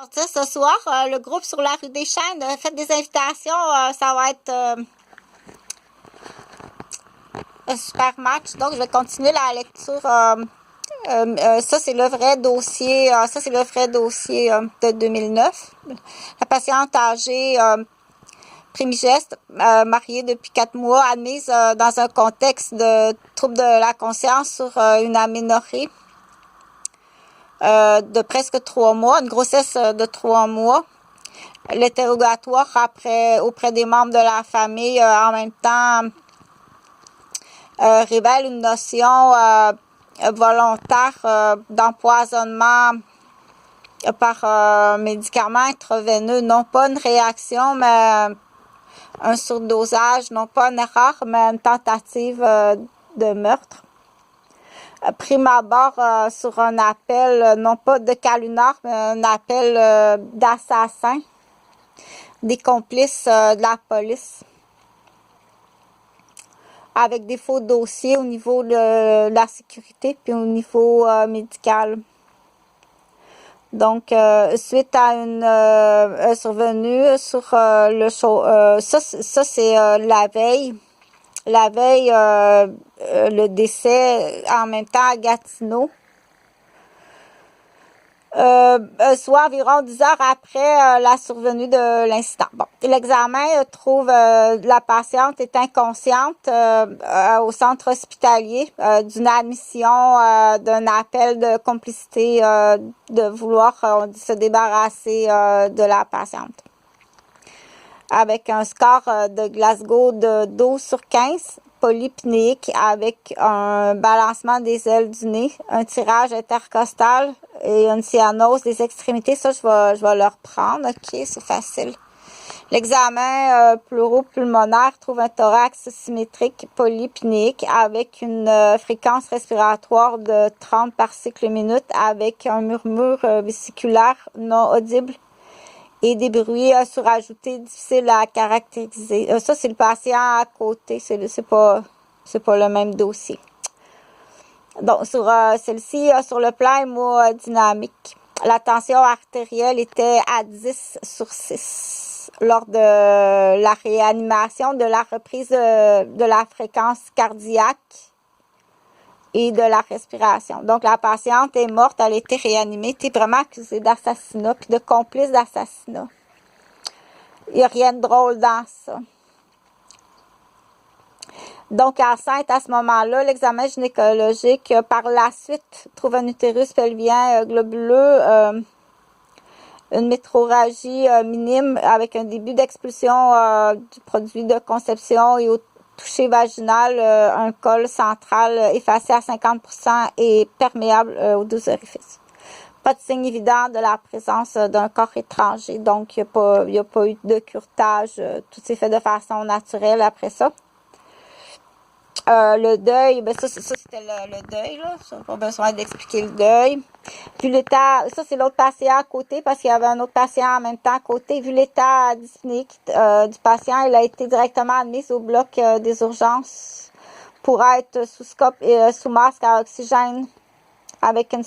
sortir ce soir. Le groupe sur la rue des Chênes, faites des invitations. Ça va être un super match. Donc, je vais continuer la lecture. Ça, c'est le vrai dossier. De 2009. La patiente âgée primigeste, mariée depuis 4 mois, admise dans un contexte de trouble de la conscience sur une aménorrhée de presque 3 mois, une grossesse de 3 mois. L'interrogatoire auprès des membres de la famille en même temps révèle une notion volontaire d'empoisonnement par médicament intraveineux, non pas une réaction, mais un surdosage, non pas une erreur, mais une tentative de meurtre. Prime abord sur un appel, non pas de calunard, mais un appel d'assassin, des complices de la police, avec des faux dossiers au niveau de la sécurité puis au niveau médical. Donc, suite à une survenue sur le show, ça c'est la veille. La veille, le décès en même temps à Gatineau. Soit environ 10 heures après la survenue de l'incident. Bon, l'examen trouve la patiente est inconsciente au centre hospitalier d'une admission d'un appel de complicité de vouloir se débarrasser de la patiente. Avec un score de Glasgow de 12 sur 15, polypnéique avec un balancement des ailes du nez, un tirage intercostal et une cyanose des extrémités. Ça, je vais le reprendre. OK, c'est facile. L'examen pleuropulmonaire trouve un thorax symétrique polypnéique avec une fréquence respiratoire de 30 par cycle minute avec un murmure vésiculaire non audible et des bruits surajoutés difficiles à caractériser. Ça, c'est le patient à côté. C'est pas le même dossier. Donc, sur celle-ci, sur le plan hémodynamique, la tension artérielle était à 10 sur 6 lors de la réanimation, de la reprise de la fréquence cardiaque et de la respiration. Donc, la patiente est morte, elle a été réanimée, elle était vraiment accusée d'assassinat puis de complice d'assassinat. Il n'y a rien de drôle dans ça. Donc, enceinte à ce moment-là, l'examen gynécologique, par la suite, trouve un utérus pelvien globuleux, une métrorragie minime avec un début d'expulsion du produit de conception et au toucher vaginal, un col central effacé à 50% et perméable aux 12 orifices. Pas de signe évident de la présence d'un corps étranger, donc il n'y a pas eu de curetage, tout s'est fait de façon naturelle après ça. Le deuil, ben ça c'était le deuil, là. Ça n'a pas besoin d'expliquer le deuil. Vu l'état, ça c'est l'autre patient à côté, parce qu'il y avait un autre patient en même temps à côté. Vu l'état dyspnique du patient, il a été directement admis au bloc des urgences pour être sous scope et sous masque à oxygène avec une